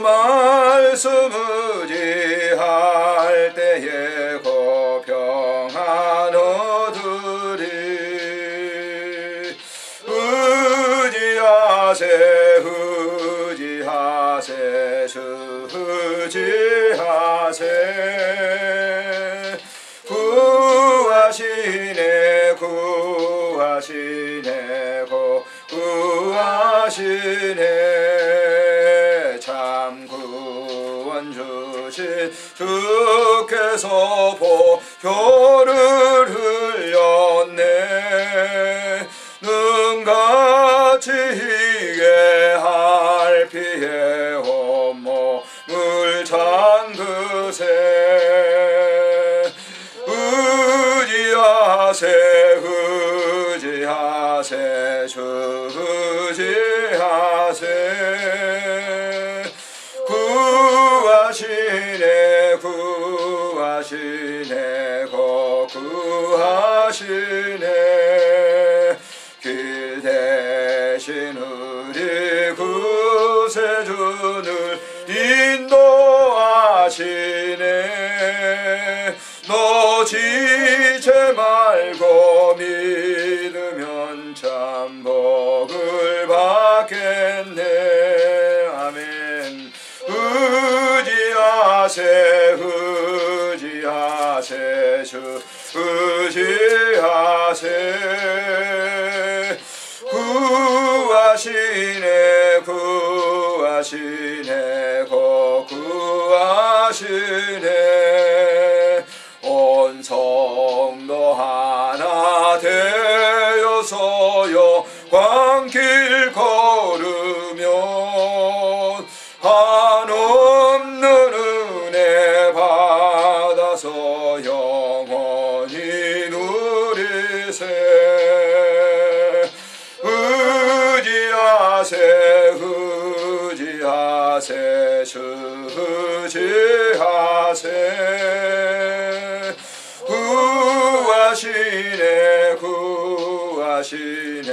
말씀 의지할 때에 고 평안 얻으리. 의지하세 주 의지하세. 구하시네 구하시네 참 구원 주신 주께서 보혈을 흘렸네. 능같이 희게 할 피에 온몸을 잠그세. 의지하세 주 의지하세. 구하시네 구하시네 길 대신 우리 구세주를 인도하시네. 너지체 말고 믿으면 참 복을 받겠네. 아멘. 의지하세 주 의지하세. 구하시네 구하시네 온 성도 하나 되어서 영광길 걸으면 한없는 은혜 받아서 영원히 누리세. 의지하세 주 의지하세. 구하시네 구하시네.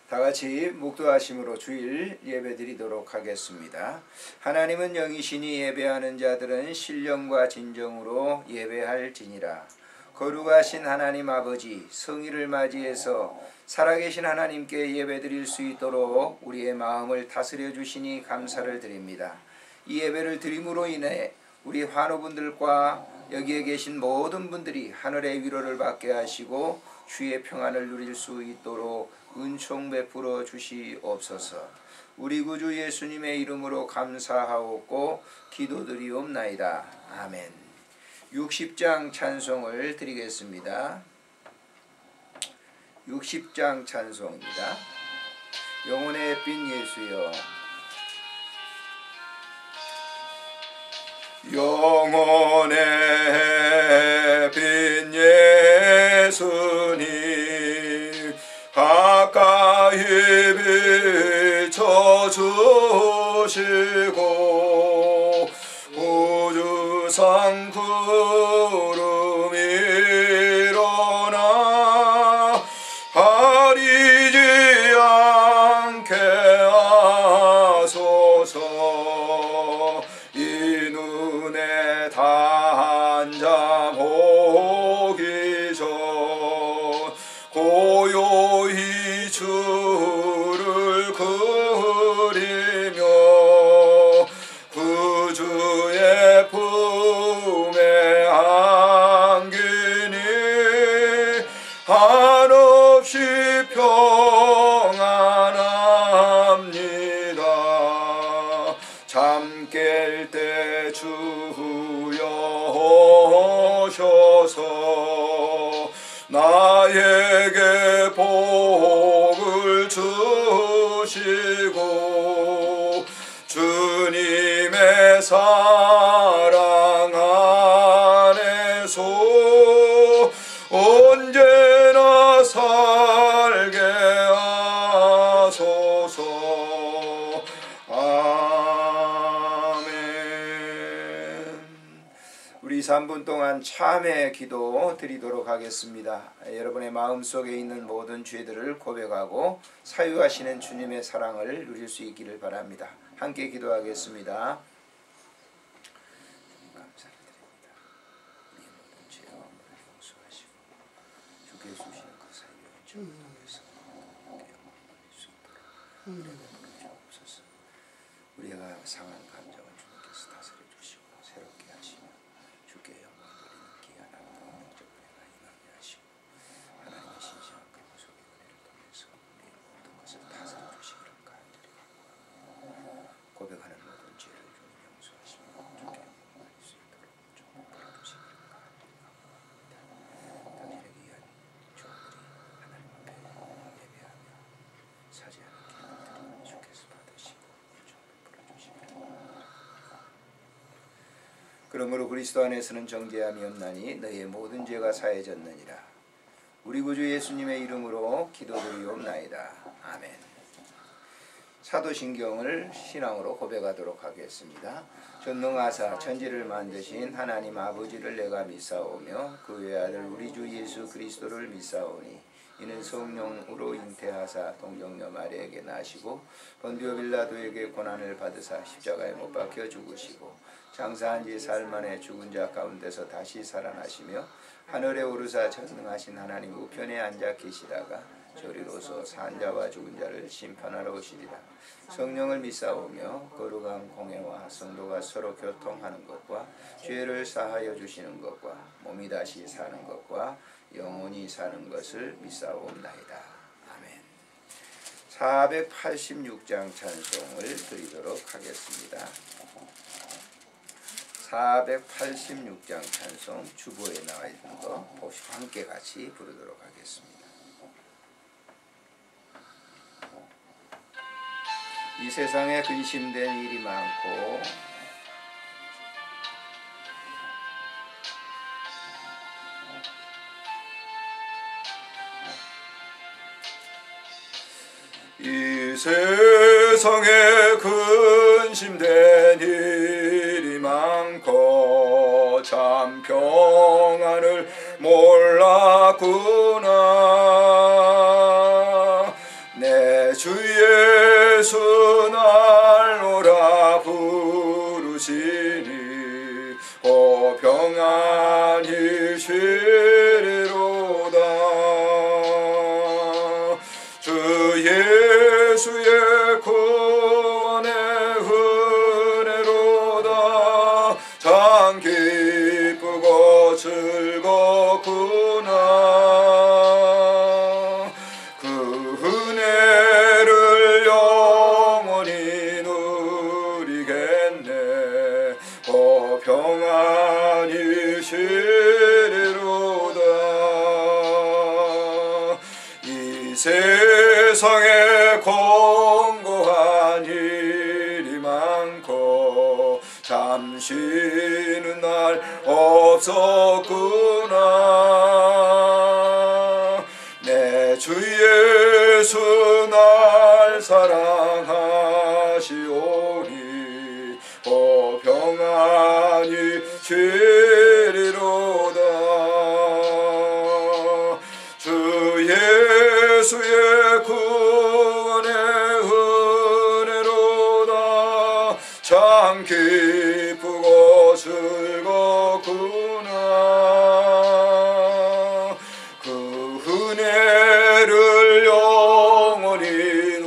다같이 묵도하심으로 주일 예배드리도록 하겠습니다. 하나님은 영이시니 예배하는 자들은 신령과 진정으로 예배할지니라. 거룩하신 하나님 아버지, 성일을 맞이해서 살아계신 하나님께 예배드릴 수 있도록 우리의 마음을 다스려 주시니 감사를 드립니다. 이 예배를 드림으로 인해 우리 환우분들과 여기에 계신 모든 분들이 하늘의 위로를 받게 하시고 주의 평안을 누릴 수 있도록 은총 베풀어 주시옵소서. 우리 구주 예수님의 이름으로 감사하옵고 기도드리옵나이다. 아멘. 60장 찬송을 드리겠습니다. 60장 찬송입니다. 영혼의 빛 예수여. 영혼의 빛 예수님 가까이 비춰주시고 우주상 구름 일어나 가리지 않게 하소서. 이 눈에 단자 보기 전 고요히 주를 그리며 구주의 품에 안기니 한없이 평안합니다. 잠 깰 때 주여 오셔서 나에게 복을 주시고 주님의 사랑 안에서 언제나 살게 하소서. 아멘. 우리 3분 동안 참회 기도 드리도록 하겠습니다. 여러분의 마음속에 있는 모든 죄들을 고백하고 사유하시는 주님의 사랑을 누릴 수 있기를 바랍니다. 함께 기도하겠습니다. 감사드립니다. 우리의 모든 죄와 허물을 용서하시고 주께 주시는 그 사유의 은총을 통해서 영원히 수 있도록 우리에게 부르주옵소서. 우리가 상한 감정을 주님께서 다스려 주시고 새롭게 하시며 주께 영광 돌리는 귀한 아름다운 영적 은혜가 임하게 하시고 하나님의 신실한 그 구속의 은혜를 통해서 우리의 모든 것을 다스려 주시기를 간절히 간구하고 고백하는 모든 죄를 주님 용서하시며 주께 영광 돌릴 수 있도록 좀 불러주시기를 간절히 간구합니다. 당신에게 위한 종들이 하나님 앞에 예배하며 사죄하는 기도를 드리니 주께서 받으시고 좀 불러주시기를 그러므로 그리스도 안에서는 정죄함이 없나니 너희의 모든 죄가 사해졌느니라. 우리 구주 예수님의 이름으로 기도드리옵나이다. 아멘. 사도신경을 신앙으로 고백하도록 하겠습니다. 전능하사 천지를 만드신 하나님 아버지를 내가 믿사오며 그 외아들 우리 주 예수 그리스도를 믿사오니 이는 성령으로 잉태하사 동정녀 마리아에게 나시고 본디오 빌라도에게 고난을 받으사 십자가에 못 박혀 죽으시고 장사한 지 사흘 만에 죽은 자 가운데서 다시 살아나시며 하늘에 오르사 전능하신 하나님 우편에 앉아 계시다가 저리로서 산 자와 죽은 자를 심판하러 오시리라. 성령을 믿사오며 거룩한 공회와 성도가 서로 교통하는 것과 죄를 사하여 주시는 것과 몸이 다시 사는 것과 영원히 사는 것을 믿사옵나이다. 아멘. 486장 찬송을 드리도록 하겠습니다. 486장 찬송 주보에 나와 있는 거 보시고 함께 같이 부르도록 하겠습니다. 이 세상에 근심된 일이 많고 이 세상에 근심된 일이 많고 참 평안을 몰랐구나. 내 주 예수 날 오라 부르시니 오 평안히 쉬리로다. 주 예수의 구원의 은혜로다. 참 기쁘고 즐겁구나. 그 은혜를 영원히 누리겠네. 오 평안히 쉬리로다. 이 세상에 공고한 일이 많고 참 쉬는 날 없었구나. 내 주 예수 날 사랑하시오니 오 평안히 쉬리로다. 주 예수의 구원의 은혜로다. 참 기쁘고 즐겁구나. 그 은혜를 영원히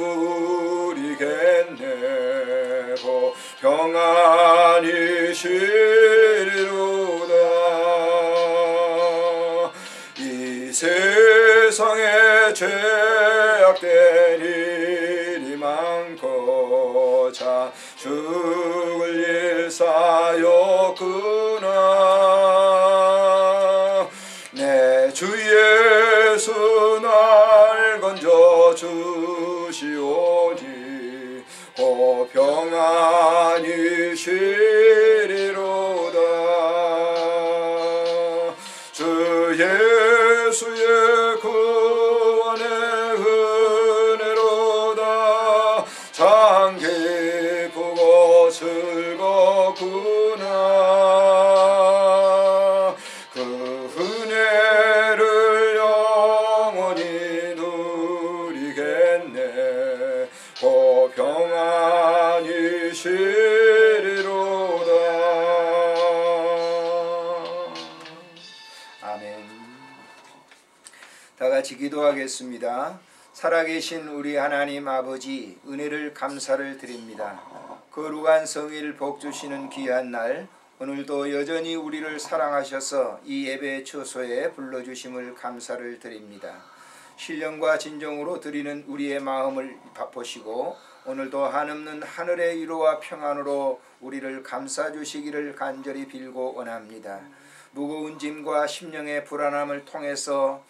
누리겠네. 고 평안히 쉬리로다. 이 세상에 죄악된 일이 많고 참 죽을 일 쌓였구나. 내 주 예수 날 건져 주시오니 오 평안히 쉬리로다. 주 예수의 구원의 은혜로다. 참 기쁘고 즐겁구나. 아멘. 다 같이 기도하겠습니다. 살아계신 우리 하나님 아버지, 은혜를 감사를 드립니다. 거룩한 성일 복 주시는 귀한 날, 오늘도 여전히 우리를 사랑하셔서 이 예배 처소에 불러주심을 감사를 드립니다. 신령과 진정으로 드리는 우리의 마음을 보시고 오늘도 한없는 하늘의 위로와 평안으로 우리를 감싸주시기를 간절히 빌고 원합니다. 무거운 짐과 심령의 불안함을 통해서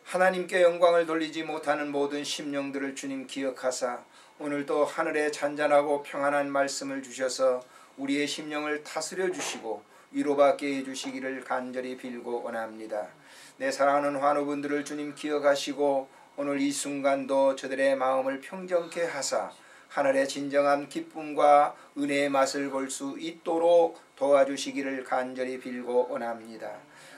하나님께 영광을 돌리지 못하는 모든 심령들을 주님 기억하사 오늘도 하늘에 잔잔하고 평안한 말씀을 주셔서 우리의 심령을 다스려 주시고 위로받게 해주시기를 간절히 빌고 원합니다. 내 사랑하는 환우분들을 주님 기억하시고 오늘 이 순간도 저들의 마음을 평정케 하사 하늘의 진정한 기쁨과 은혜의 맛을 볼 수 있도록 도와주시기를 간절히 빌고 원합니다.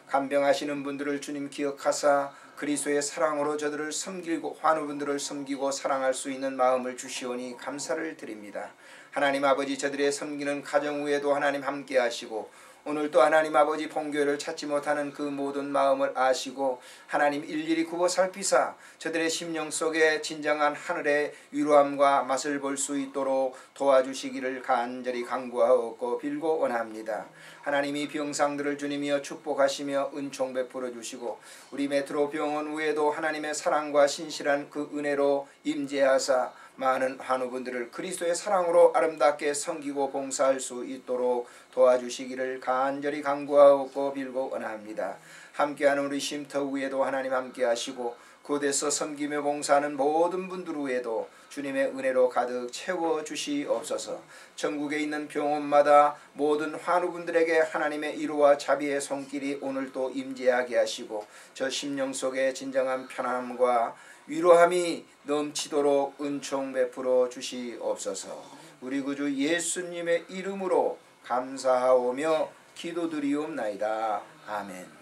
간병하시는 분들을 주님 기억하사 그리스도의 사랑으로 저들을 섬기고 환우분들을 섬기고 사랑할 수 있는 마음을 주시오니 감사를 드립니다. 하나님 아버지, 저들의 섬기는 가정 위에도 하나님 함께 하시고 오늘도 하나님 아버지 본교회를 찾지 못하는 그 모든 마음을 아시고 하나님 일일이 굽어 살피사 저들의 심령 속에 진정한 하늘의 위로함과 맛을 볼 수 있도록 도와주시기를 간절히 간구하옵고 빌고 원합니다. 하나님이 병상들을 주님이여 축복하시며 은총 베풀어 주시고 우리 메트로 병원 외에도 하나님의 사랑과 신실한 그 은혜로 임재하사 많은 환우분들을 그리스도의 사랑으로 아름답게 섬기고 봉사할 수 있도록 도와주시기를 간절히 간구하고 빌고 원합니다. 함께하는 우리 쉼터 위에도 하나님 함께하시고 그곳에서 섬기며 봉사하는 모든 분들 위에도 주님의 은혜로 가득 채워주시옵소서. 전국에 있는 병원마다 모든 환우분들에게 하나님의 위로와 자비의 손길이 오늘도 임재하게 하시고 저 심령 속에 진정한 편안함과 위로함이 넘치도록 은총 베풀어 주시옵소서. 우리 구주 예수님의 이름으로 감사하오며 기도드리옵나이다. 아멘.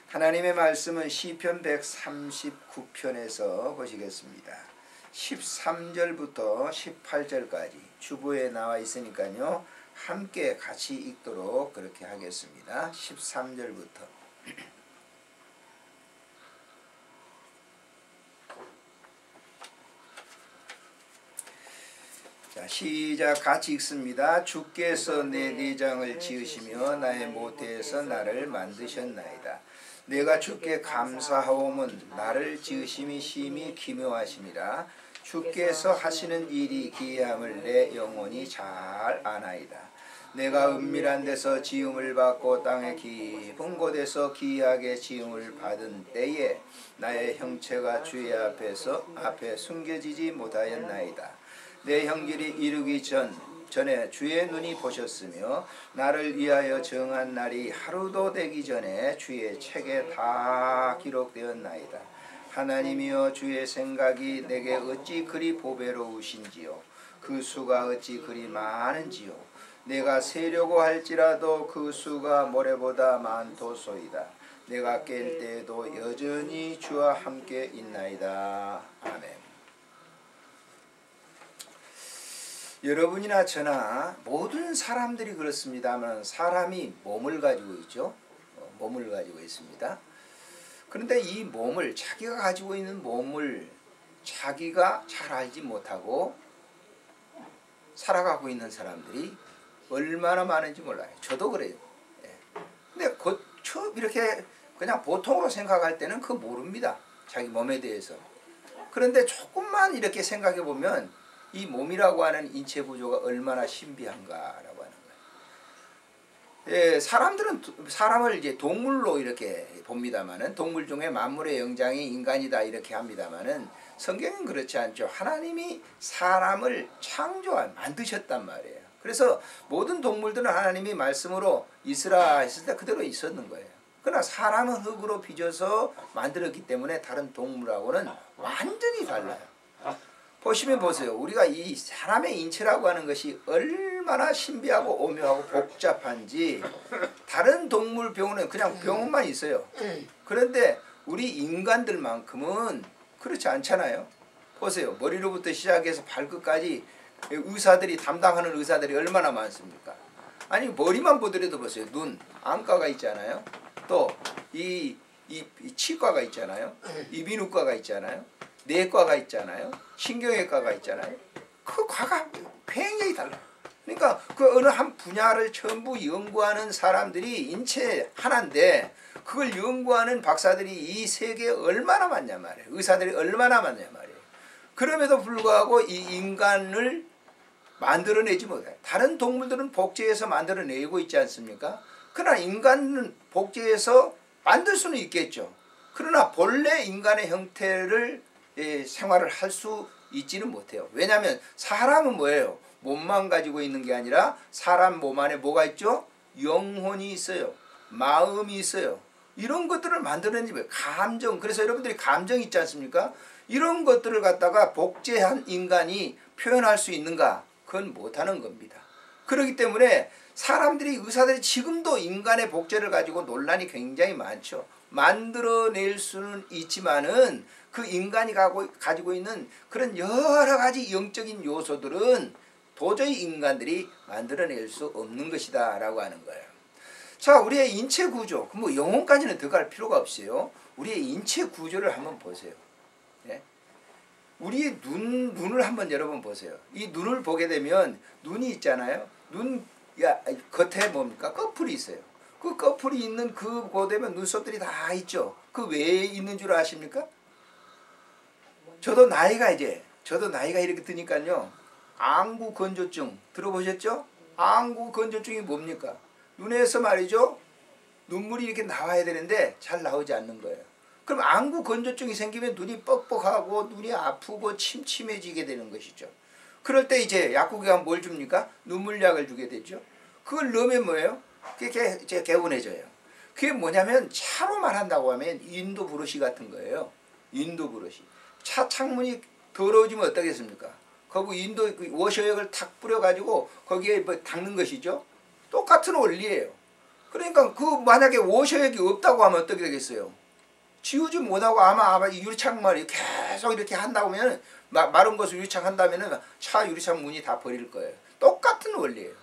하나님의 말씀은 시편 139편에서 보시겠습니다. 13절부터 18절까지 주보에 나와 있으니까요. 함께 같이 읽도록 그렇게 하겠습니다. 13절부터 자, 시작. 같이 읽습니다. 주께서 내 내장을 지으시며 나의 모태에서 나를 만드셨나이다. 내가 주께 감사하오면 나를 지으심이 심히 기묘하심이라. 주께서 하시는 일이 기이함을 내 영혼이 잘 아나이다. 내가 은밀한 데서 지음을 받고 땅의 깊은 곳에서 기이하게 지음을 받은 때에 나의 형체가 주의 앞에 숨겨지지 못하였나이다. 내 형길이 이르기 전에 주의 눈이 보셨으며 나를 위하여 정한 날이 하루도 되기 전에 주의 책에 다 기록되었나이다. 하나님이여, 주의 생각이 내게 어찌 그리 보배로우신지요. 그 수가 어찌 그리 많은지요. 내가 세려고 할지라도 그 수가 모래보다 많도소이다. 내가 깰 때에도 여전히 주와 함께 있나이다. 아멘. 여러분이나 저나 모든 사람들이 그렇습니다만 사람이 몸을 가지고 있죠. 몸을 가지고 있습니다. 그런데 이 몸을, 자기가 가지고 있는 몸을 자기가 잘 알지 못하고 살아가고 있는 사람들이 얼마나 많은지 몰라요. 저도 그래요. 근데 처음 이렇게 그냥 보통으로 생각할 때는 그거 모릅니다. 자기 몸에 대해서. 그런데 조금만 이렇게 생각해 보면 이 몸이라고 하는 인체 구조가 얼마나 신비한가라고 하는 거예요. 사람들은 사람을 이제 동물로 이렇게 봅니다만은, 동물 중에 만물의 영장이 인간이다 이렇게 합니다만은, 성경은 그렇지 않죠. 하나님이 사람을 만드셨단 말이에요. 그래서 모든 동물들은 하나님이 말씀으로 있으라 했을 때 그대로 있었는 거예요. 그러나 사람은 흙으로 빚어서 만들었기 때문에 다른 동물하고는 완전히 달라요. 보시면 보세요. 우리가 이 사람의 인체라고 하는 것이 얼마나 신비하고 오묘하고 복잡한지. 다른 동물 병원은 그냥 병원만 있어요. 그런데 우리 인간들만큼은 그렇지 않잖아요. 보세요. 머리로부터 시작해서 발끝까지 의사들이, 담당하는 의사들이 얼마나 많습니까? 아니 머리만 보더라도 보세요. 눈, 안과가 있잖아요. 또 이 치과가 있잖아요. 이비인후과가 있잖아요. 내과가 있잖아요. 신경외과가 있잖아요. 그 과가 굉장히 달라요. 그러니까 그 어느 한 분야를 전부 연구하는 사람들이 인체 하나인데 그걸 연구하는 박사들이 이 세계에 얼마나 많냐 말이에요. 의사들이 얼마나 많냐 말이에요. 그럼에도 불구하고 이 인간을 만들어내지 못해요. 다른 동물들은 복제해서 만들어내고 있지 않습니까? 그러나 인간은 복제해서 만들 수는 있겠죠. 그러나 본래 인간의 형태를 생활을 할 수 있지는 못해요. 왜냐하면 사람은 뭐예요? 몸만 가지고 있는 게 아니라 사람 몸 안에 뭐가 있죠? 영혼이 있어요. 마음이 있어요. 이런 것들을 만들어내지 뭐예요? 감정. 그래서 여러분들이 감정 있지 않습니까? 이런 것들을 갖다가 복제한 인간이 표현할 수 있는가? 그건 못하는 겁니다. 그렇기 때문에 사람들이 의사들이 지금도 인간의 복제를 가지고 논란이 굉장히 많죠. 만들어낼 수는 있지만은 그 인간이 가지고 있는 그런 여러 가지 영적인 요소들은 도저히 인간들이 만들어낼 수 없는 것이다 라고 하는 거예요. 자, 우리의 인체 구조, 뭐 영혼까지는 들어갈 필요가 없어요. 우리의 인체 구조를 한번 보세요. 예? 우리의 눈을 한번 여러분 보세요. 이 눈을 보게 되면 눈이 있잖아요. 겉에 뭡니까? 꺼풀이 있어요. 그 꺼풀이 있는 그 고되면 눈썹들이 다 있죠. 그 왜 있는 줄 아십니까? 저도 나이가 이렇게 드니까요. 안구 건조증 들어보셨죠? 안구 건조증이 뭡니까? 눈에서 말이죠. 눈물이 이렇게 나와야 되는데 잘 나오지 않는 거예요. 그럼 안구 건조증이 생기면 눈이 뻑뻑하고 눈이 아프고 침침해지게 되는 것이죠. 그럴 때 이제 약국에 가면 뭘 줍니까? 눈물약을 주게 되죠. 그걸 넣으면 뭐예요? 그게 이제 개운해져요. 그게 뭐냐면 차로 말한다고 하면 인도 브러쉬 같은 거예요. 인도 브러쉬. 차 창문이 더러워지면 어떻겠습니까? 거기 인도 워셔액을 탁 뿌려가지고 거기에 뭐 닦는 것이죠. 똑같은 원리예요. 그러니까 그 만약에 워셔액이 없다고 하면 어떻게 되겠어요? 지우지 못하고 아마 유리창만 계속 이렇게 한다고 하면 마른 것을 유리창 한다면 차 유리창 문이 다 버릴 거예요. 똑같은 원리예요.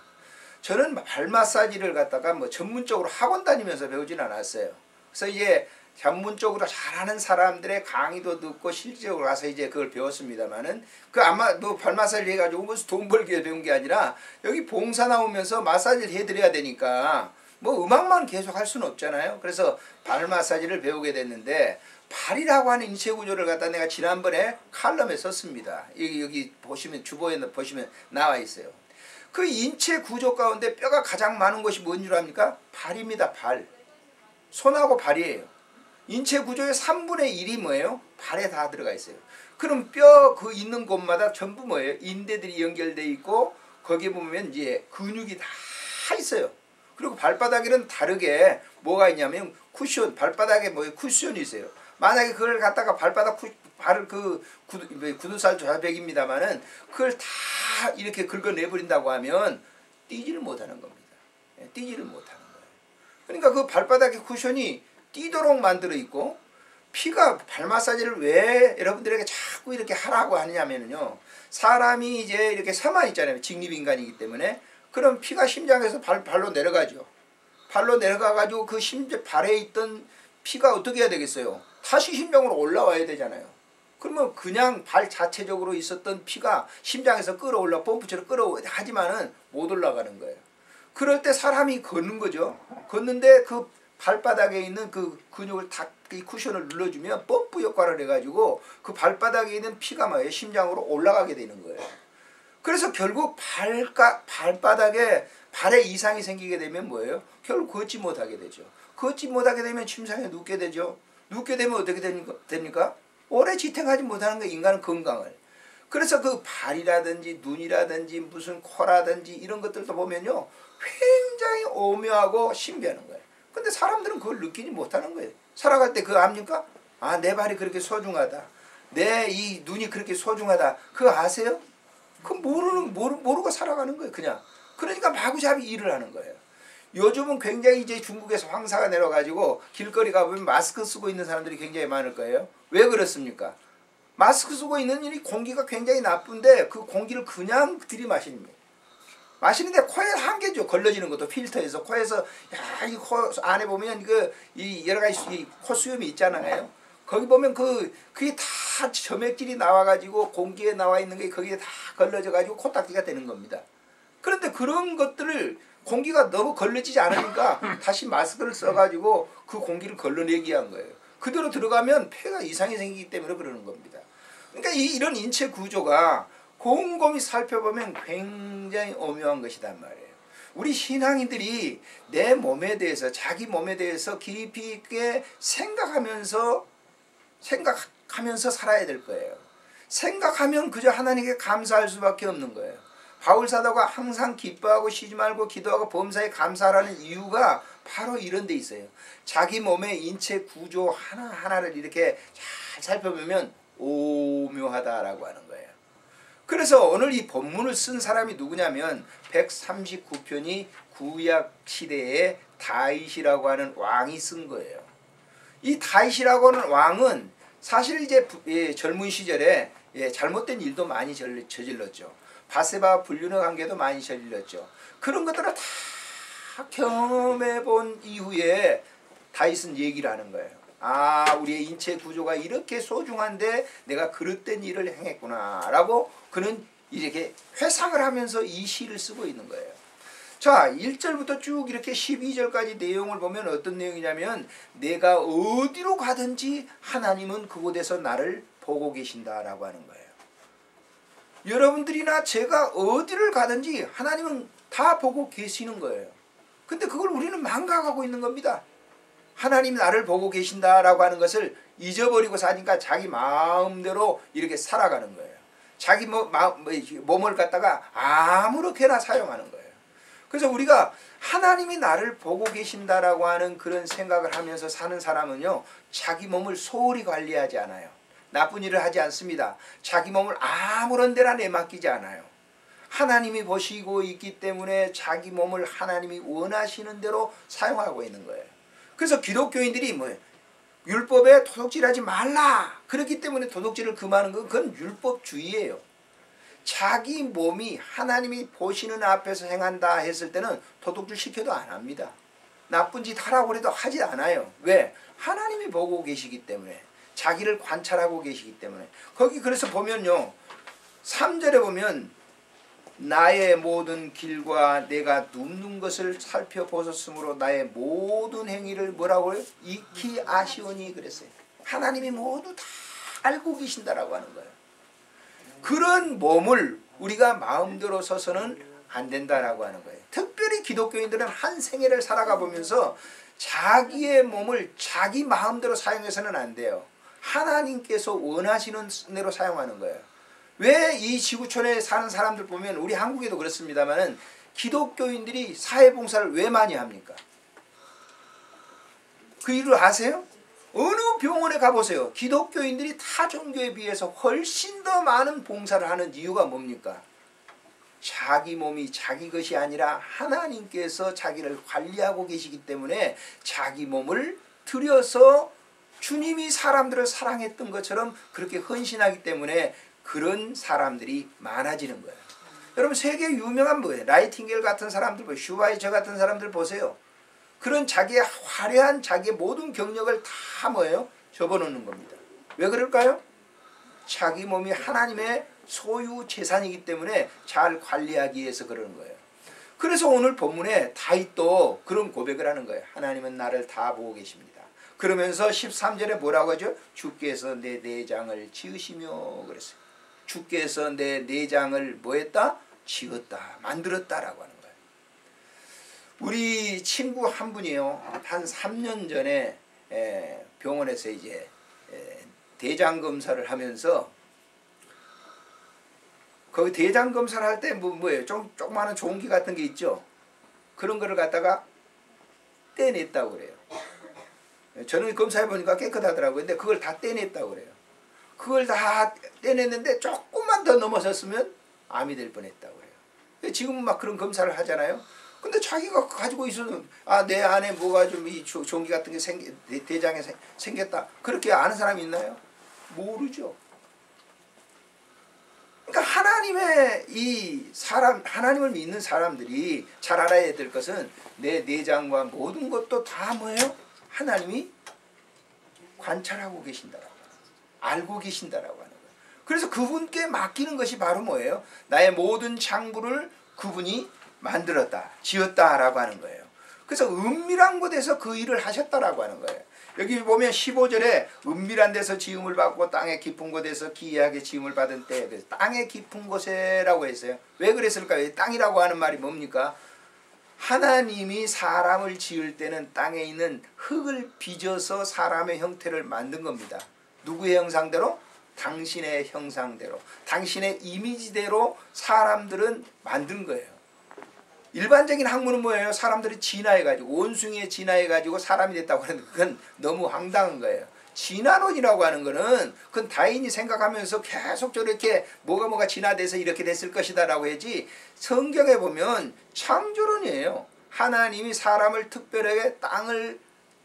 저는 발 마사지를 갖다가 뭐 전문적으로 학원 다니면서 배우진 않았어요. 그래서 이제 전문적으로 잘하는 사람들의 강의도 듣고 실제적으로 가서 이제 그걸 배웠습니다만은 그 아마 뭐 발 마사지 해가지고 무슨 돈 벌기 위해 배운 게 아니라 여기 봉사 나오면서 마사지를 해드려야 되니까 뭐 음악만 계속 할 수는 없잖아요. 그래서 발 마사지를 배우게 됐는데 발이라고 하는 인체 구조를 갖다 내가 지난번에 칼럼에 썼습니다. 여기 보시면 주보에 보시면 나와 있어요. 그 인체 구조 가운데 뼈가 가장 많은 것이 뭔 줄 압니까? 발입니다. 발. 손하고 발이에요. 인체 구조의 3분의 1이 뭐예요? 발에 다 들어가 있어요. 그럼 뼈 그 있는 곳마다 전부 뭐예요? 인대들이 연결되어 있고 거기에 보면 이제 근육이 다 있어요. 그리고 발바닥에는 다르게 뭐가 있냐면 쿠션, 발바닥에 뭐 쿠션이 있어요. 만약에 그걸 갖다가 발을 그 구두살 좌백입니다만은 그걸 다 이렇게 긁어내버린다고 하면 뛰지를 못하는 겁니다. 뛰지를 못하는 거예요. 그러니까 그 발바닥의 쿠션이 뛰도록 만들어 있고 피가 발 마사지를 왜 여러분들에게 자꾸 이렇게 하라고 하느냐면요. 사람이 이제 이렇게 서만 있잖아요. 직립인간이기 때문에. 그럼 피가 심장에서 발로 내려가죠. 발로 내려가가지고 그 발에 있던 피가 어떻게 해야 되겠어요? 다시 심장으로 올라와야 되잖아요. 그러면 그냥 발 자체적으로 있었던 피가 심장에서 끌어올라 펌프처럼 하지만은 못 올라가는 거예요. 그럴 때 사람이 걷는 거죠. 걷는데 그 발바닥에 있는 그 근육을 탁 이 쿠션을 눌러주면 펌프 효과를 해가지고 그 발바닥에 있는 피가 뭐예요? 심장으로 올라가게 되는 거예요. 그래서 결국 발바닥에 발에 이상이 생기게 되면 뭐예요? 결국 걷지 못하게 되죠. 걷지 못하게 되면 침상에 눕게 되죠. 눕게 되면 어떻게 됩니까? 오래 지탱하지 못하는 게 인간은 건강을. 그래서 그 발이라든지 눈이라든지 무슨 코라든지 이런 것들도 보면요. 굉장히 오묘하고 신비한 거예요. 근데 사람들은 그걸 느끼지 못하는 거예요. 살아갈 때 그거 압니까? 아, 내 발이 그렇게 소중하다. 내 이 눈이 그렇게 소중하다. 그거 아세요? 그 모르고 살아가는 거예요, 그냥. 그러니까 마구잡이 일을 하는 거예요. 요즘은 굉장히 이제 중국에서 황사가 내려가지고 길거리 가보면 마스크 쓰고 있는 사람들이 굉장히 많을 거예요. 왜 그렇습니까? 마스크 쓰고 있는 일이 공기가 굉장히 나쁜데 그 공기를 그냥 들이마십니다. 마시는데 코에 한계죠. 걸러지는 것도 필터에서 코에서 이 코 안에 보면 이 여러 가지 이 코 수염이 있잖아요. 거기 보면 그게 다 점액질이 나와가지고 공기에 나와 있는 게 거기에 다 걸러져가지고 코딱지가 되는 겁니다. 그런데 그런 것들을 공기가 너무 걸러지지 않으니까 다시 마스크를 써가지고 그 공기를 걸러내기 위한 거예요. 그대로 들어가면 폐가 이상이 생기기 때문에 그러는 겁니다. 그러니까 이런 인체 구조가 곰곰이 살펴보면 굉장히 오묘한 것이단 말이에요. 우리 신앙인들이 내 몸에 대해서 자기 몸에 대해서 깊이 있게 생각하면서 살아야 될 거예요. 생각하면 그저 하나님께 감사할 수밖에 없는 거예요. 바울 사도가 항상 기뻐하고 쉬지 말고 기도하고 범사에 감사하라는 이유가 바로 이런 데 있어요. 자기 몸의 인체 구조 하나하나를 이렇게 잘 살펴보면 오묘하다라고 하는 거예요. 그래서 오늘 이 본문을 쓴 사람이 누구냐면 139편이 구약 시대에 다윗이라고 하는 왕이 쓴 거예요. 이 다윗이라고 하는 왕은 사실 이제 젊은 시절에 잘못된 일도 많이 저질렀죠. 바세바 불륜의 관계도 많이 저질렀죠. 그런 것들을 다 경험해 본 이후에 다윗은 얘기를 하는 거예요. 아, 우리의 인체 구조가 이렇게 소중한데 내가 그릇된 일을 행했구나 라고 그는 이렇게 회상을 하면서 이 시를 쓰고 있는 거예요. 자, 1절부터 쭉 이렇게 12절까지 내용을 보면 어떤 내용이냐면 내가 어디로 가든지 하나님은 그곳에서 나를 보고 계신다라고 하는 거예요. 여러분들이나 제가 어디를 가든지 하나님은 다 보고 계시는 거예요. 근데 그걸 우리는 망각하고 있는 겁니다. 하나님 나를 보고 계신다라고 하는 것을 잊어버리고 사니까 자기 마음대로 이렇게 살아가는 거예요. 자기 몸을 갖다가 아무렇게나 사용하는 거예요. 그래서 우리가 하나님이 나를 보고 계신다라고 하는 그런 생각을 하면서 사는 사람은요, 자기 몸을 소홀히 관리하지 않아요. 나쁜 일을 하지 않습니다. 자기 몸을 아무런 데나 내맡기지 않아요. 하나님이 보시고 있기 때문에 자기 몸을 하나님이 원하시는 대로 사용하고 있는 거예요. 그래서 기독교인들이 율법에 도둑질하지 말라. 그렇기 때문에 도둑질을 금하는 건 그건 율법주의예요. 자기 몸이 하나님이 보시는 앞에서 행한다 했을 때는 도둑질 시켜도 안 합니다. 나쁜 짓 하라고 해도 하지 않아요. 왜? 하나님이 보고 계시기 때문에. 자기를 관찰하고 계시기 때문에. 거기 그래서 보면요, 3절에 보면 나의 모든 길과 내가 눕는 것을 살펴보셨으므로 나의 모든 행위를 뭐라고 해요? 익히 아시오니 그랬어요. 하나님이 모두 다 알고 계신다라고 하는 거예요. 그런 몸을 우리가 마음대로 서서는 안 된다라고 하는 거예요. 특별히 기독교인들은 한 생애를 살아가 보면서 자기의 몸을 자기 마음대로 사용해서는 안 돼요. 하나님께서 원하시는 대로 사용하는 거예요. 왜 이 지구촌에 사는 사람들 보면 우리 한국에도 그렇습니다만은 기독교인들이 사회봉사를 왜 많이 합니까? 그 이유를 아세요? 어느 병원에 가보세요. 기독교인들이 타 종교에 비해서 훨씬 더 많은 봉사를 하는 이유가 뭡니까? 자기 몸이 자기 것이 아니라 하나님께서 자기를 관리하고 계시기 때문에 자기 몸을 들여서 주님이 사람들을 사랑했던 것처럼 그렇게 헌신하기 때문에 그런 사람들이 많아지는 거예요. 여러분 세계 유명한 뭐예요? 나이팅게일 같은 사람들, 슈바이처 같은 사람들 보세요. 그런 자기의 화려한 자기의 모든 경력을 다 뭐예요? 접어놓는 겁니다. 왜 그럴까요? 자기 몸이 하나님의 소유 재산이기 때문에 잘 관리하기 위해서 그러는 거예요. 그래서 오늘 본문에 다윗도 그런 고백을 하는 거예요. 하나님은 나를 다 보고 계십니다. 그러면서 13절에 뭐라고 하죠? 주께서 내 내장을 지으시며 그랬어요. 주께서 내 내장을 뭐 했다? 지었다. 만들었다라고 하는 거예요. 우리 친구 한 분이요. 한 3년 전에 병원에서 이제 대장 검사를 하면서 거기 대장 검사를 할 때 뭐예요? 조그마한 종기 같은 게 있죠. 그런 거를 갖다가 떼냈다고 그래요. 저는 검사해 보니까 깨끗하더라고요. 근데 그걸 다 떼냈다고 그래요. 그걸 다 떼냈는데 조금만 더 넘어섰으면 암이 될 뻔했다고 그래요. 지금은 막 그런 검사를 하잖아요. 근데 자기가 가지고 있어도 내 안에 뭐가 좀 이 종기 같은 게 대장에 생겼다. 그렇게 아는 사람이 있나요? 모르죠. 그러니까 하나님의 이 사람, 하나님을 믿는 사람들이 잘 알아야 될 것은 내 내장과 모든 것도 다 뭐예요? 하나님이 관찰하고 계신다라고, 알고 계신다라고 하는 거예요. 그래서 그분께 맡기는 것이 바로 뭐예요? 나의 모든 창부를 그분이 만들었다, 지었다라고 하는 거예요. 그래서 은밀한 곳에서 그 일을 하셨다라고 하는 거예요. 여기 보면 15절에 은밀한 데서 지음을 받고 땅의 깊은 곳에서 기이하게 지음을 받은 때, 그래서 땅의 깊은 곳에라고 했어요. 왜 그랬을까요? 땅이라고 하는 말이 뭡니까? 하나님이 사람을 지을 때는 땅에 있는 흙을 빚어서 사람의 형태를 만든 겁니다. 누구의 형상대로? 당신의 형상대로, 당신의 이미지대로 사람들은 만든 거예요. 일반적인 학문은 뭐예요? 사람들이 진화해가지고, 원숭이에 진화해가지고 사람이 됐다고 하는데 그건 너무 황당한 거예요. 진화론이라고 하는 거는 그건 다인이 생각하면서 계속 저렇게 뭐가 진화돼서 이렇게 됐을 것이다 라고 하지, 성경에 보면 창조론이에요. 하나님이 사람을 특별하게 땅을,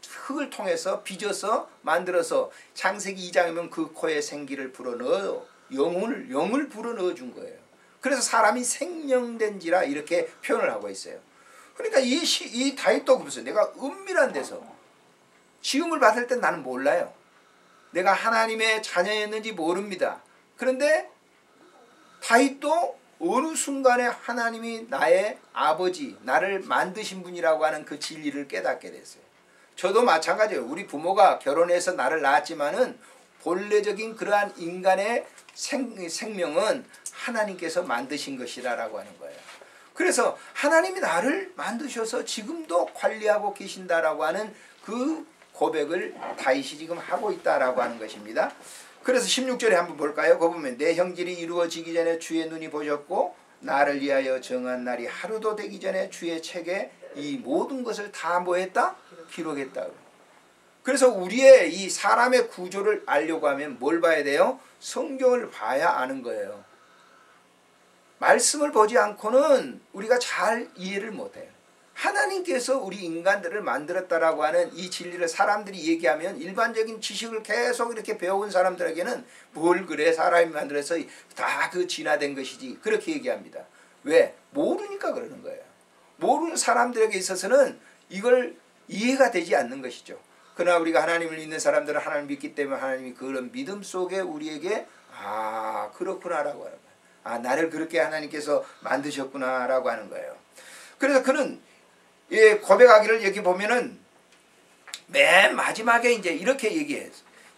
흙을 통해서 빚어서 만들어서 창세기 2장이면 그 코에 생기를 불어넣어 영을 불어넣어 준 거예요. 그래서 사람이 생명된지라 이렇게 표현을 하고 있어요. 그러니까 이 다윗도 그랬어요. 내가 은밀한 데서 지음을 받을 땐 나는 몰라요. 내가 하나님의 자녀였는지 모릅니다. 그런데 다윗도 어느 순간에 하나님이 나의 아버지, 나를 만드신 분이라고 하는 그 진리를 깨닫게 됐어요. 저도 마찬가지예요. 우리 부모가 결혼해서 나를 낳았지만은 본래적인 그러한 인간의 생명은 하나님께서 만드신 것이라고 하는 거예요. 그래서 하나님이 나를 만드셔서 지금도 관리하고 계신다라고 하는 그 고백을 다윗이 지금 하고 있다라고 하는 것입니다. 그래서 16절에 한번 볼까요? 거기 보면 내 형질이 이루어지기 전에 주의 눈이 보셨고 나를 위하여 정한 날이 하루도 되기 전에 주의 책에 이 모든 것을 다 뭐했다? 기록했다. 그래서 우리의 이 사람의 구조를 알려고 하면 뭘 봐야 돼요? 성경을 봐야 아는 거예요. 말씀을 보지 않고는 우리가 잘 이해를 못해요. 하나님께서 우리 인간들을 만들었다라고 하는 이 진리를 사람들이 얘기하면 일반적인 지식을 계속 이렇게 배워온 사람들에게는 뭘 그래 사람이 만들어서 다 그 진화된 것이지 그렇게 얘기합니다. 왜? 모르니까 그러는 거예요. 모르는 사람들에게 있어서는 이걸 이해가 되지 않는 것이죠. 그러나 우리가 하나님을 믿는 사람들은 하나님을 믿기 때문에 하나님이 그런 믿음 속에 우리에게 아 그렇구나라고 하는 거예요. 아 나를 그렇게 하나님께서 만드셨구나라고 하는 거예요. 그래서 그는 고백하기를 여기 보면은 맨 마지막에 이제 이렇게 얘기해요.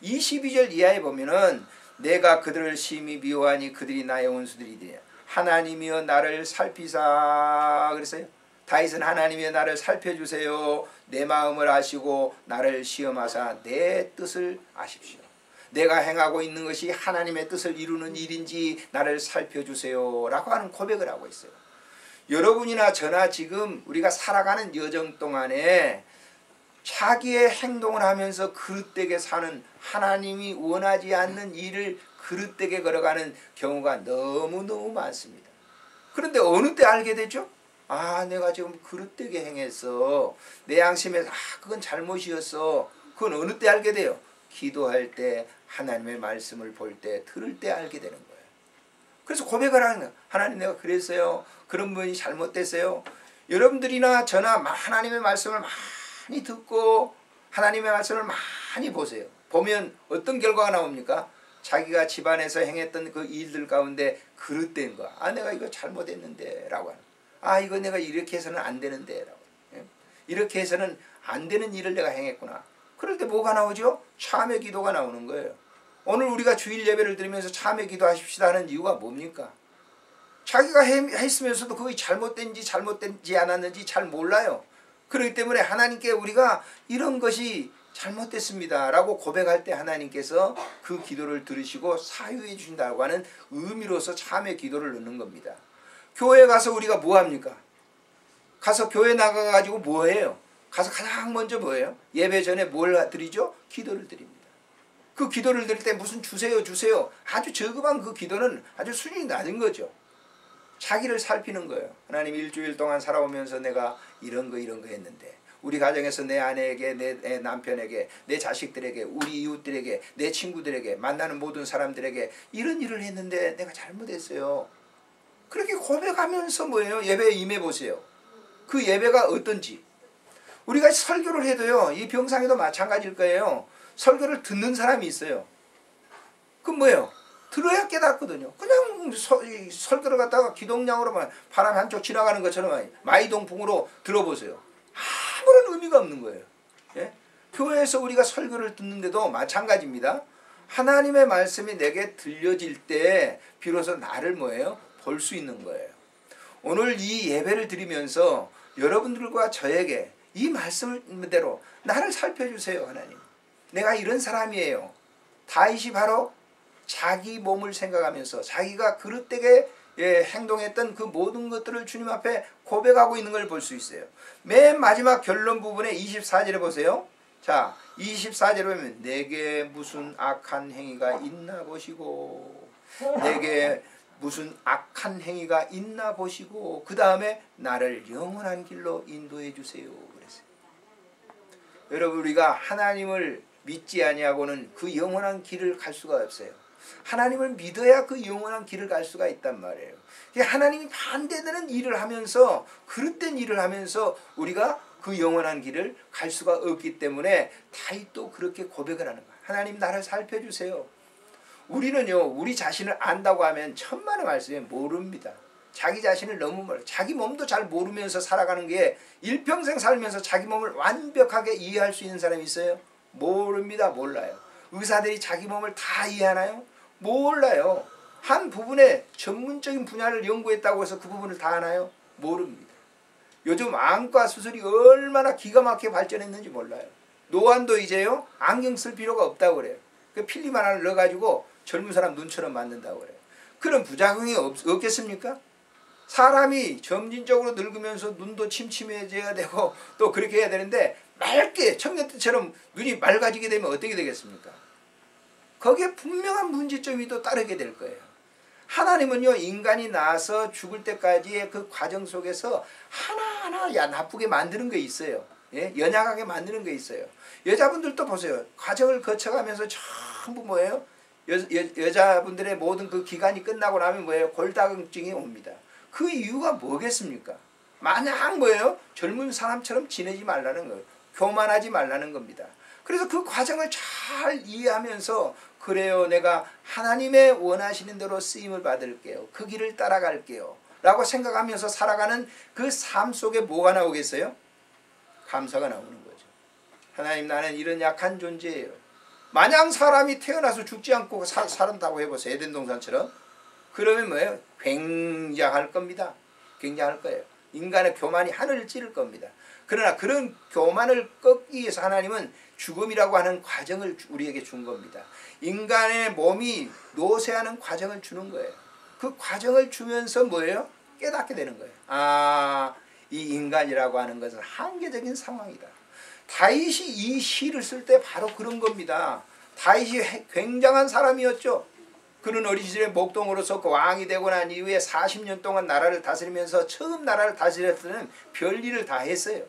22절 이하에 보면은 내가 그들을 심히 미워하니 그들이 나의 원수들이되냐 하나님이여 나를 살피사 그랬어요. 다윗은 하나님이여 나를 살펴주세요. 내 마음을 아시고 나를 시험하사 내 뜻을 아십시오. 내가 행하고 있는 것이 하나님의 뜻을 이루는 일인지 나를 살펴주세요 라고 하는 고백을 하고 있어요. 여러분이나 저나 지금 우리가 살아가는 여정 동안에 자기의 행동을 하면서 그릇되게 사는 하나님이 원하지 않는 일을 그릇되게 걸어가는 경우가 너무너무 많습니다. 그런데 어느 때 알게 되죠? 아 내가 지금 그릇되게 행했어. 내 양심에 그건 잘못이었어. 그건 어느 때 알게 돼요? 기도할 때 하나님의 말씀을 볼 때 들을 때 알게 되는 거예요. 그래서 고백을 하는 거예요. 하나님 내가 그랬어요. 그런 분이 잘못됐어요. 여러분들이나 저나 하나님의 말씀을 많이 듣고 하나님의 말씀을 많이 보세요. 보면 어떤 결과가 나옵니까? 자기가 집안에서 행했던 그 일들 가운데 그릇된 거. 아 내가 이거 잘못했는데 라고 하는 아 이거 내가 이렇게 해서는 안 되는데 라고 이렇게 해서는 안 되는 일을 내가 행했구나. 그럴 때 뭐가 나오죠? 참회 기도가 나오는 거예요. 오늘 우리가 주일 예배를 드리면서 참회 기도하십시다 하는 이유가 뭡니까? 자기가 했으면서도 그게 잘못된지 않았는지 잘 몰라요. 그렇기 때문에 하나님께 우리가 이런 것이 잘못됐습니다 라고 고백할 때 하나님께서 그 기도를 들으시고 사유해 주신다고 하는 의미로서 참회 기도를 넣는 겁니다. 교회에 가서 우리가 뭐 합니까? 가서 교회 나가가지고 뭐 해요? 가서 가장 먼저 뭐예요? 예배 전에 뭘 드리죠? 기도를 드립니다. 그 기도를 드릴 때 무슨 주세요 아주 저급한 그 기도는 아주 수준이 낮은 거죠. 자기를 살피는 거예요. 하나님 일주일 동안 살아오면서 내가 이런 거 했는데 우리 가정에서 내 아내에게 내 남편에게 내 자식들에게 우리 이웃들에게 내 친구들에게 만나는 모든 사람들에게 이런 일을 했는데 내가 잘못했어요. 그렇게 고백하면서 뭐예요? 예배에 임해 보세요. 그 예배가 어떤지. 우리가 설교를 해도요, 이 병상에도 마찬가지일 거예요. 설교를 듣는 사람이 있어요. 그건 뭐예요? 들어야 깨닫거든요. 그냥 설교를 갖다가 기동량으로만 바람 한쪽 지나가는 것처럼 마이동풍으로 들어보세요. 아무런 의미가 없는 거예요. 예? 교회에서 우리가 설교를 듣는데도 마찬가지입니다. 하나님의 말씀이 내게 들려질 때 비로소 나를 뭐예요? 볼 수 있는 거예요. 오늘 이 예배를 드리면서 여러분들과 저에게 이 말씀대로 나를 살펴주세요. 하나님. 내가 이런 사람이에요. 다윗이 바로 자기 몸을 생각하면서 자기가 그릇되게 행동했던 그 모든 것들을 주님 앞에 고백하고 있는 걸 볼 수 있어요. 맨 마지막 결론 부분에 24절에 보세요. 자, 24절에 보면 내게 무슨 악한 행위가 있나 보시고, 내게 무슨 악한 행위가 있나 보시고, 그 다음에 나를 영원한 길로 인도해 주세요. 그랬어요. 여러분, 우리가 하나님을 믿지 아니하고는 그 영원한 길을 갈 수가 없어요. 하나님을 믿어야 그 영원한 길을 갈 수가 있단 말이에요. 하나님이 반대되는 일을 하면서, 그릇된 일을 하면서 우리가 그 영원한 길을 갈 수가 없기 때문에 다윗도 그렇게 고백을 하는 거예요. 하나님, 나를 살펴주세요. 우리는요, 우리 자신을 안다고 하면 천만의 말씀에 모릅니다. 자기 자신을 너무 몰라요. 자기 몸도 잘 모르면서 살아가는 게, 일평생 살면서 자기 몸을 완벽하게 이해할 수 있는 사람이 있어요? 모릅니다. 몰라요. 의사들이 자기 몸을 다 이해하나요? 몰라요. 한 부분에 전문적인 분야를 연구했다고 해서 그 부분을 다 아나요? 모릅니다. 요즘 안과 수술이 얼마나 기가 막히게 발전했는지 몰라요. 노안도 이제요, 안경 쓸 필요가 없다고 그래요. 그 필름 하나를 넣어가지고 젊은 사람 눈처럼 만든다고 그래요. 그런 부작용이 없겠습니까? 사람이 점진적으로 늙으면서 눈도 침침해져야 되고 또 그렇게 해야 되는데, 맑게 청년 때처럼 눈이 맑아지게 되면 어떻게 되겠습니까? 거기에 분명한 문제점이 또 따르게 될 거예요. 하나님은요, 인간이 나서 죽을 때까지의 그 과정 속에서 하나하나 나쁘게 만드는 게 있어요. 예? 연약하게 만드는 게 있어요. 여자분들도 보세요. 과정을 거쳐가면서 전부 뭐예요? 여자분들의 모든 그 기간이 끝나고 나면 뭐예요? 골다공증이 옵니다. 그 이유가 뭐겠습니까? 마냥 뭐예요? 젊은 사람처럼 지내지 말라는 거예요. 교만하지 말라는 겁니다. 그래서 그 과정을 잘 이해하면서, 그래요, 내가 하나님의 원하시는 대로 쓰임을 받을게요. 그 길을 따라갈게요. 라고 생각하면서 살아가는 그 삶 속에 뭐가 나오겠어요? 감사가 나오는 거죠. 하나님, 나는 이런 약한 존재예요. 마냥 사람이 태어나서 죽지 않고 살았다고 해보세요. 에덴 동산처럼. 그러면 뭐예요? 굉장할 겁니다. 굉장할 거예요. 인간의 교만이 하늘을 찌를 겁니다. 그러나 그런 교만을 꺾기 위해서 하나님은 죽음이라고 하는 과정을 우리에게 준 겁니다. 인간의 몸이 노쇠하는 과정을 주는 거예요. 그 과정을 주면서 뭐예요? 깨닫게 되는 거예요. 아, 이 인간이라고 하는 것은 한계적인 상황이다. 다윗이 이 시를 쓸 때 바로 그런 겁니다. 다윗이 굉장한 사람이었죠. 그는 어린 시절에 목동으로서 그 왕이 되고 난 이후에 40년 동안 나라를 다스리면서 처음 나라를 다스릴 때는 별일을 다 했어요.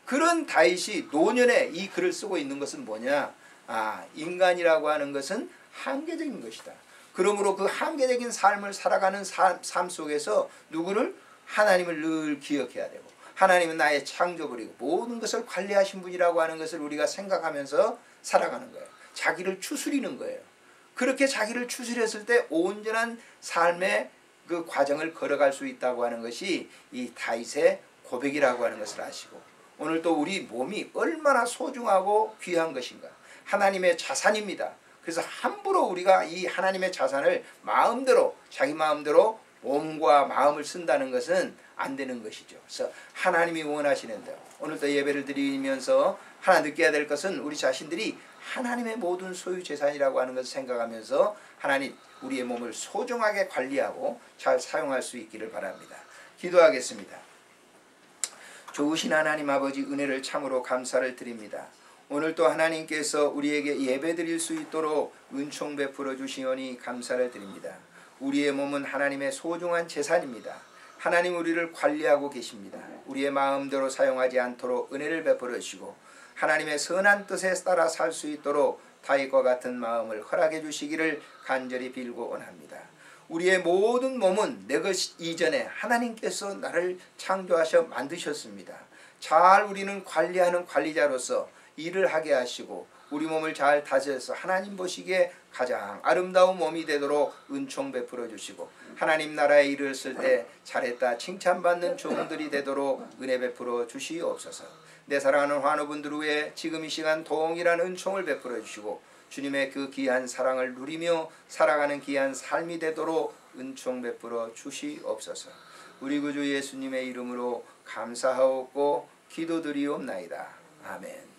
그런 다윗이 노년에 이 글을 쓰고 있는 것은 뭐냐? 아, 인간이라고 하는 것은 한계적인 것이다. 그러므로 그 한계적인 삶을 살아가는 삶 속에서 누구를? 하나님을 늘 기억해야 되고, 하나님은 나의 창조물이고 모든 것을 관리하신 분이라고 하는 것을 우리가 생각하면서 살아가는 거예요. 자기를 추스리는 거예요. 그렇게 자기를 추스렸을 때 온전한 삶의 그 과정을 걸어갈 수 있다고 하는 것이 이 다윗의 고백이라고 하는 것을 아시고, 오늘 또 우리 몸이 얼마나 소중하고 귀한 것인가. 하나님의 자산입니다. 그래서 함부로 우리가 이 하나님의 자산을 마음대로, 자기 마음대로 몸과 마음을 쓴다는 것은 안 되는 것이죠. 그래서 하나님이 원하시는 대로 오늘도 예배를 드리면서 하나 느껴야 될 것은, 우리 자신들이 하나님의 모든 소유 재산이라고 하는 것을 생각하면서 하나님, 우리의 몸을 소중하게 관리하고 잘 사용할 수 있기를 바랍니다. 기도하겠습니다. 좋으신 하나님 아버지, 은혜를 참으로 감사를 드립니다. 오늘도 하나님께서 우리에게 예배드릴 수 있도록 은총 베풀어 주시오니 감사를 드립니다. 우리의 몸은 하나님의 소중한 재산입니다. 하나님, 우리를 관리하고 계십니다. 우리의 마음대로 사용하지 않도록 은혜를 베풀어 주시고, 하나님의 선한 뜻에 따라 살 수 있도록 다윗과 같은 마음을 허락해 주시기를 간절히 빌고 원합니다. 우리의 모든 몸은 내 것 이전에 하나님께서 나를 창조하셔 만드셨습니다. 잘 우리는 관리하는 관리자로서 일을 하게 하시고 우리 몸을 잘 다스려서 하나님 보시기에 가장 아름다운 몸이 되도록 은총 베풀어 주시고 하나님 나라에 일을 쓸 때 잘했다 칭찬받는 종들이 되도록 은혜 베풀어 주시옵소서. 내 사랑하는 환우분들 위해 지금 이 시간 동일한 은총을 베풀어 주시고 주님의 그 귀한 사랑을 누리며 살아가는 귀한 삶이 되도록 은총 베풀어 주시옵소서. 우리 구주 예수님의 이름으로 감사하옵고 기도드리옵나이다. 아멘.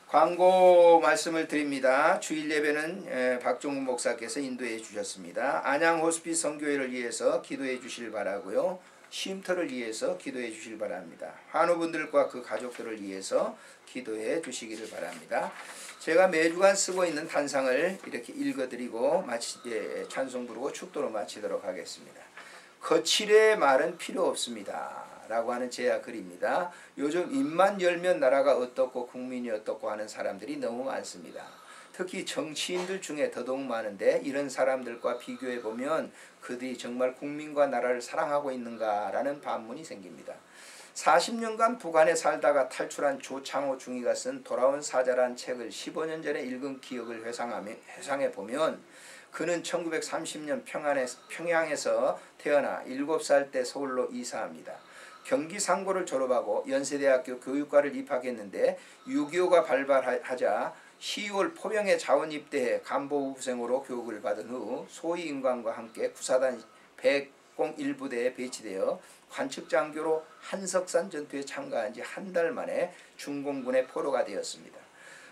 광고 말씀을 드립니다. 주일 예배는 박종훈 목사께서 인도해 주셨습니다. 안양 호스피스 선교회를 위해서 기도해 주실 바라고요. 쉼터를 위해서 기도해 주실 바랍니다. 환우분들과 그 가족들을 위해서 기도해 주시기를 바랍니다. 제가 매주간 쓰고 있는 단상을 이렇게 읽어드리고 찬송 부르고 축도로 마치도록 하겠습니다. 거칠의 말은 필요 없습니다 라고 하는 제야 글입니다. 요즘 입만 열면 나라가 어떻고 국민이 어떻고 하는 사람들이 너무 많습니다. 특히 정치인들 중에 더더욱 많은데 이런 사람들과 비교해 보면 그들이 정말 국민과 나라를 사랑하고 있는가라는 반문이 생깁니다. 40년간 북한에 살다가 탈출한 조창호 중위가 쓴 돌아온 사자란 책을 15년 전에 읽은 기억을 회상해 보면 그는 1930년 평양에서 태어나 7살 때 서울로 이사합니다. 경기 상고를 졸업하고 연세대학교 교육과를 입학했는데 6.25가 발발하자 12월 포병에 자원 입대해 간보후생으로 교육을 받은 후 소위 임관과 함께 구사단 101부대에 배치되어 관측장교로 한석산 전투에 참가한 지 한 달 만에 중공군의 포로가 되었습니다.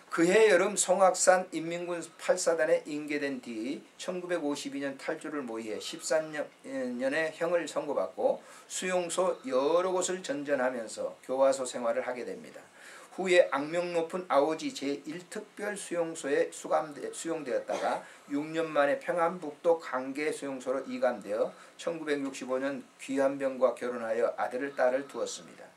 그해 여름 송악산 인민군 8사단에 인계된 뒤 1952년 탈주를 모의해 13년의 형을 선고받고 수용소 여러 곳을 전전하면서 교화소 생활을 하게 됩니다. 후에 악명 높은 아오지 제1특별 수용소에 수용되었다가 6년 만에 평안북도 강계 수용소로 이감되어 1965년 귀한병과 결혼하여 아들을 딸을 두었습니다.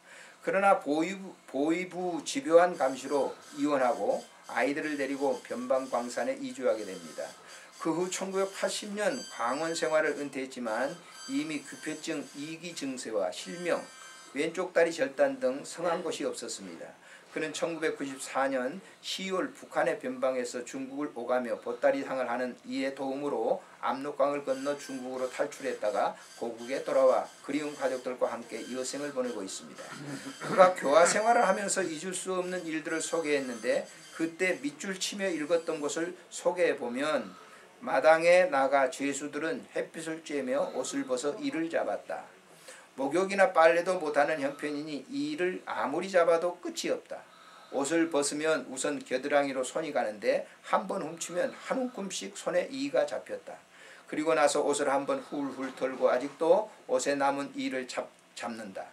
그러나 보위부 집요한 감시로 이혼하고 아이들을 데리고 변방광산에 이주하게 됩니다. 그 후 1980년 광원 생활을 은퇴했지만 이미 급회증 2기 증세와 실명, 왼쪽 다리 절단 등 성한 것이 없었습니다. 그는 1994년 10월 북한의 변방에서 중국을 오가며 보따리상을 하는 이의 도움으로 압록강을 건너 중국으로 탈출했다가 고국에 돌아와 그리운 가족들과 함께 여생을 보내고 있습니다. 그가 교화 생활을 하면서 잊을 수 없는 일들을 소개했는데 그때 밑줄 치며 읽었던 것을 소개해보면 마당에 나가 죄수들은 햇빛을 쬐며 옷을 벗어 이를 잡았다. 목욕이나 빨래도 못하는 형편이니 이 일을 아무리 잡아도 끝이 없다. 옷을 벗으면 우선 겨드랑이로 손이 가는데 한 번 훔치면 한 움큼씩 손에 이가 잡혔다. 그리고 나서 옷을 한번 훌훌 털고 아직도 옷에 남은 이를 잡는다.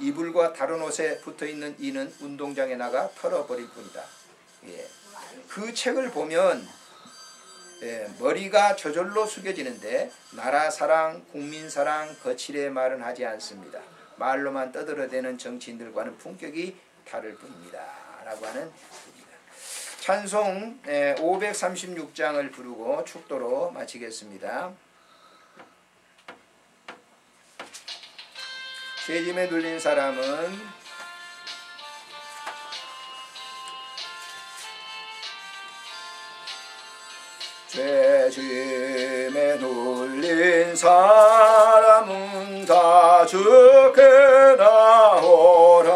이불과 다른 옷에 붙어있는 이는 운동장에 나가 털어버릴 뿐이다. 그 책을 보면 머리가 저절로 숙여지는데 나라 사랑, 국민 사랑, 거칠의 말은 하지 않습니다. 말로만 떠들어대는 정치인들과는 품격이 다를 뿐입니다. 라고 하는 찬송 536장을 부르고 축도로 마치겠습니다. 죄짐에 눌린 사람은 죄짐에 눌린 사람은 다 주께 나오라.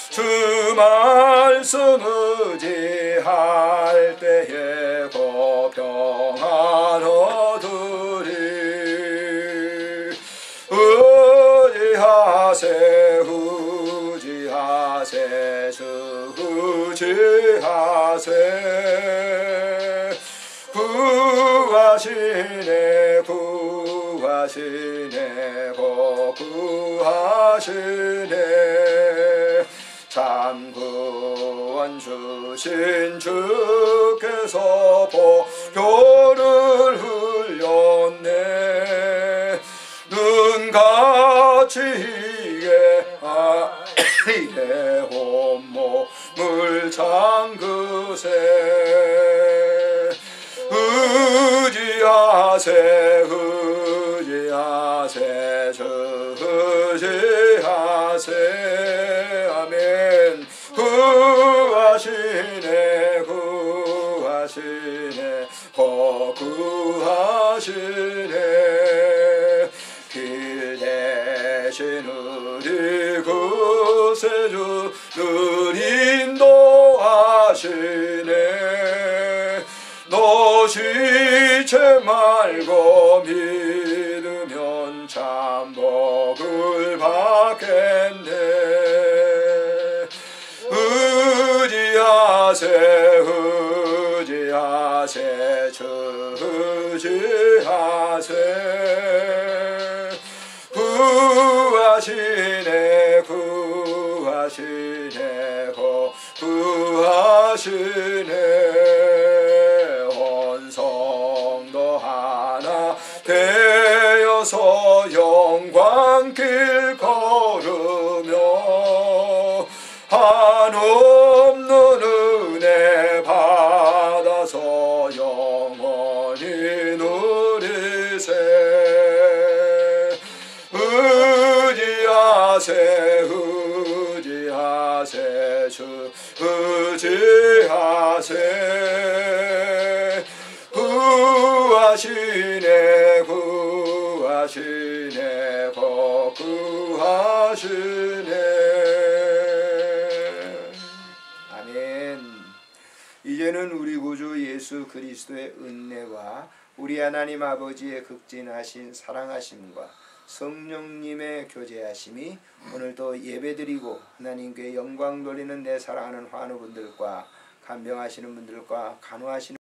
주 말씀 의지할 때에 고평안 얻으리. 의지하세 주 의지하세. 구하시네 구하시네 참 구원 주신 주께서 보혈을 흘렸네. 눈같이 이게 온몸을 잠그세. 의지하세 주 의지하세 아멘. 구하시네 구하시네 구하시네. 길 대신 우리 구세주 늘 인도하시네. 노시채 말고 믿으면 참 복을 받겠네. 의지하세 의지하세 주 의지하세. 구하시네 구하시네 구하시네. 온 성도 하나 되어서 영광길 걸으며 한없는 은혜 받아서 영원히 누리세. 의지하세 의지하세 주 의지하세. 구하시네 구하시네 구하시네. 아멘. 이제는 우리 구주 예수 그리스도의 은혜와 우리 하나님 아버지의 극진하신 사랑하심과 성령님의 교제하심이 오늘도 예배드리고 하나님께 영광 돌리는 내 사랑하는 환우분들과 간병하시는 분들과 간호하시는